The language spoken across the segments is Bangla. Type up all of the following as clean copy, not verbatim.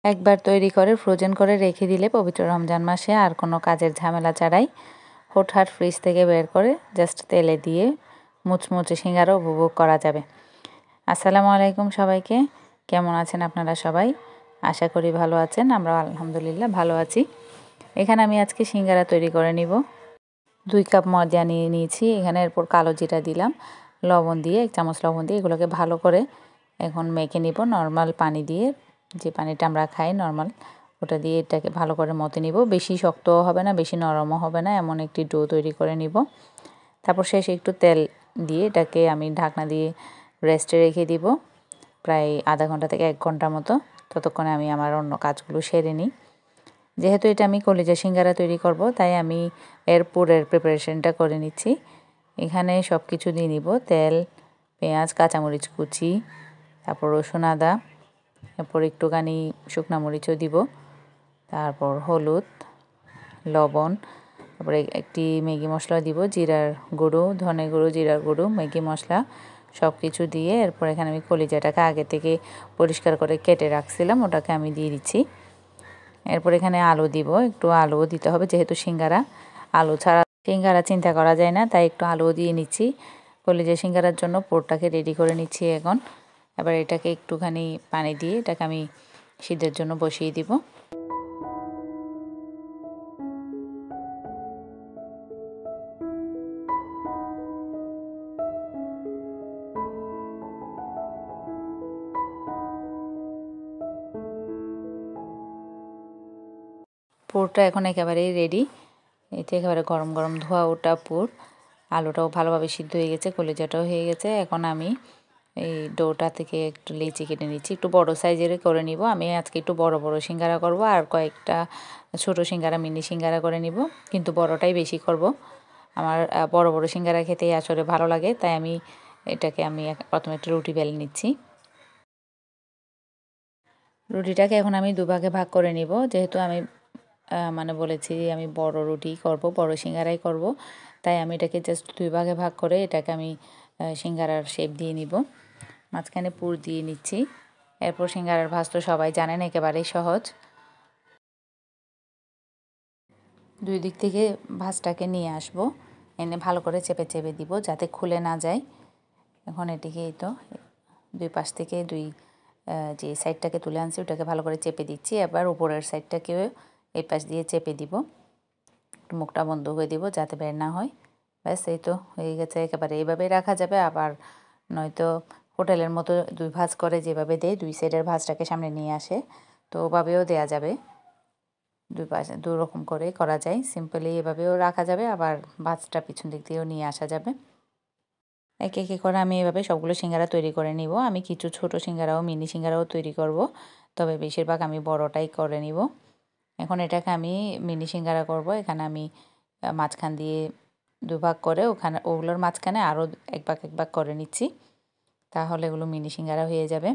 একবার তৈরি করে ফ্রোজেন করে রেখে দিলে পবিত্র রমজান মাসে আর কোনো কাজের ঝামেলা ছাড়াই হুটহাট ফ্রিজ থেকে বের করে জাস্ট তেলে দিয়ে মুচমুচে সিঙ্গারা উপভোগ করা যাবে। আসসালামু আলাইকুম সবাইকে, কেমন আছেন আপনারা সবাই? আশা করি ভালো আছেন। আমরা আলহামদুলিল্লাহ ভালো আছি। এখানে আমি আজকে সিঙ্গারা তৈরি করে নিব। 2 কাপ ময়দা নিয়ে নিয়েছি। এখানে এরপর কালো জিরা দিলাম, লবণ দিয়ে 1 চামচ লবণ দিয়ে এগুলোকে ভালো করে এখন মেখে নিব নর্মাল পানি দিয়ে, যে পানিটা আমরা খাই নর্মাল, ওটা দিয়ে এটাকে ভালো করে মতে নিব। বেশি শক্তও হবে না, বেশি নরমও হবে না, এমন একটি ডো তৈরি করে নিব। তারপর শেষে একটু তেল দিয়ে এটাকে আমি ঢাকনা দিয়ে রেস্টে রেখে দিব প্রায় আধা ঘন্টা থেকে 1 ঘন্টার মতো। ততক্ষণে আমি আমার অন্য কাজগুলো সেরে নিই। যেহেতু এটা আমি কলিজা সিঙ্গারা তৈরি করব, তাই আমি এর পুরের প্রিপারেশনটা করে নিচ্ছি। এখানে সব কিছু দিয়ে নিব, তেল, পেঁয়াজ, কাঁচামরিচ কুচি, তারপর রসুন আদা, এরপর একটুখানি শুকনো মরিচও দিব, তারপর হলুদ, লবণ, তারপরে একটি ম্যাগি মশলা দিব, জিরার গুঁড়ো, ধনে গুঁড়ো, জিরার গুঁড়ো, ম্যাগি মশলা সব কিছু দিয়ে এরপর এখানে আমি কলিজাটাকে আগে থেকে পরিষ্কার করে কেটে রাখছিলাম, ওটাকে আমি দিয়ে দিচ্ছি। এরপর এখানে আলু দিব, একটু আলুও দিতে হবে, যেহেতু সিঙ্গারা আলু ছাড়া সিঙ্গারা চিন্তা করা যায় না, তাই একটু আলুও দিয়ে নিচ্ছি। কলিজা সিঙ্গারার জন্য পুরটাকে রেডি করে নিচ্ছি এখন। এবার এটাকে একটুখানি পানি দিয়ে এটাকে আমি সিদ্ধের জন্য বসিয়ে দিব। পুরটা এখন একেবারেই রেডি। এতে একেবারে গরম গরম ধোয়া ওটা পুর। আলুটাও ভালোভাবে সিদ্ধ হয়ে গেছে, কলিজাটাও হয়ে গেছে। এখন আমি এই ডোটা থেকে একটু লেচি কেটে নিচ্ছি, একটু বড় সাইজের করে নিব। আমি আজকে একটু বড় বড় সিঙ্গারা করব, আর কয়েকটা ছোট সিঙ্গারা, মিনি সিঙ্গারা করে নিব, কিন্তু বড়টাই বেশি করব। আমার বড় বড় সিঙ্গারা খেতেই আসলে ভালো লাগে, তাই আমি এটাকে প্রথমে একটা রুটি বেলে নিচ্ছি। রুটিটাকে এখন আমি দুভাগে ভাগ করে নিব, যেহেতু আমি মানে বলেছি আমি বড় রুটি করব, বড় সিঙ্গারাই করব, তাই আমি এটাকে জাস্ট 2 ভাগে ভাগ করে এটাকে আমি সিঙ্গারার শেপ দিয়ে নিব। মাঝখানে পুর দিয়ে নিচ্ছি। এরপর সিঙ্গারার ভাজ তো সবাই জানেন, একেবারেই সহজ। 2 দিক থেকে ভাজটাকে নিয়ে আসব, এনে ভালো করে চেপে চেপে দিব যাতে খুলে না যায়। এখন এটিকে এই তো 2 পাশ থেকে যে সাইডটাকে তুলে আনছি ওটাকে ভালো করে চেপে দিচ্ছি। এবার উপরের সাইডটাকেও এই পাশ দিয়ে চেপে দিব, মুখটা বন্ধ করে দিব যাতে বের না হয়। ব্যাস, এই তো হয়ে গেছে। একেবারে এইভাবেই রাখা যাবে, আবার নয়তো হোটেলের মতো 2 ভাঁজ করে যেভাবে দেয়, 2 সাইডের ভাঁজটাকে সামনে নিয়ে আসে, তো ওভাবেও দেয়া যাবে। 2 পাশে 2 রকম করে করা যায়। সিম্পলি এভাবেও রাখা যাবে, আবার ভাঁজটা পিছন দিক দিয়েও নিয়ে আসা যাবে। একে একে করে আমি এভাবে সবগুলো সিঙ্গারা তৈরি করে নিব। আমি কিছু ছোট সিঙ্গারাও, মিনি সিঙ্গারাও তৈরি করব, তবে বেশিরভাগ আমি বড়টাই করে নিব। এখন এটাকে আমি মিনি সিঙ্গারা করব। এখানে আমি মাঝখান দিয়ে 2 ভাগ করে ওগুলোর মাঝখানে আরও 1 ভাগ 1 ভাগ করে নিচ্ছি, তাহলে এগুলো মিনি সিঙ্গারা হয়ে যাবে।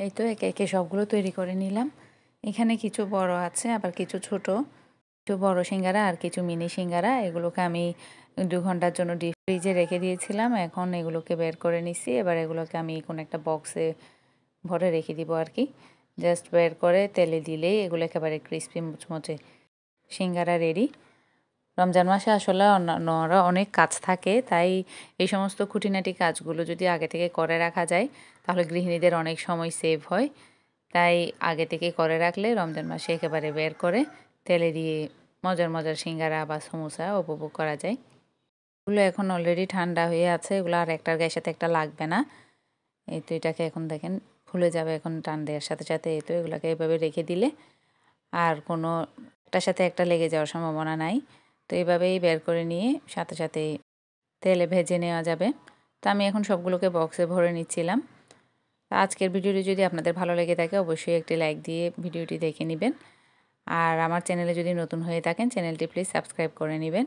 এই তো একে একে সবগুলো তৈরি করে নিলাম। এখানে কিছু বড় আছে, আবার কিছু ছোট, কিছু বড় সিঙ্গারা আর কিছু মিনি সিঙ্গারা। এগুলোকে আমি 2 ঘন্টার জন্য ডিপ ফ্রিজে রেখে দিয়েছিলাম। এখন এগুলোকে বের করে নিচ্ছি। এবার এগুলোকে আমি কোনো একটা বক্সে ভরে রেখে দিব আর কি। জাস্ট বের করে তেলে দিলেই এগুলো একেবারে ক্রিস্পি মুচমুচে সিঙ্গারা রেডি। রমজান মাসে আসলে অন্যান্যরা অনেক কাজ থাকে, তাই এই সমস্ত খুঁটিনাটি কাজগুলো যদি আগে থেকে করে রাখা যায় তাহলে গৃহিণীদের অনেক সময় সেভ হয়। তাই আগে থেকে করে রাখলে রমজান মাসে একেবারে বের করে তেলে দিয়ে মজার মজার সিঙ্গারা বা সমোসা উপভোগ করা যায়। এগুলো এখন অলরেডি ঠান্ডা হয়ে আছে, এগুলো আর একটার গায়ের সাথে একটা লাগবে না। এই তো এটাকে এখন দেখেন ফুলে যাবে এখন টান দেওয়ার সাথে সাথে। এই তো এগুলোকে এভাবে রেখে দিলে আর কোনো একটার সাথে একটা লেগে যাওয়ার সম্ভাবনা নাই। তো এইভাবেই বের করে নিয়ে সাথে সাথে তেলে ভেজে নেওয়া যাবে। তো আমি এখন সবগুলোকে বক্সে ভরে নিচ্ছিলাম। আজকের ভিডিওটি যদি আপনাদের ভালো লেগে থাকে অবশ্যই একটি লাইক দিয়ে ভিডিওটি দেখে নেবেন। আর আমার চ্যানেলে যদি নতুন হয়ে থাকেন চ্যানেলটি প্লিজ সাবস্ক্রাইব করে নেবেন।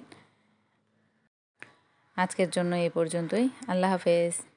আজকের জন্য এই পর্যন্তই। আল্লাহ হাফেজ।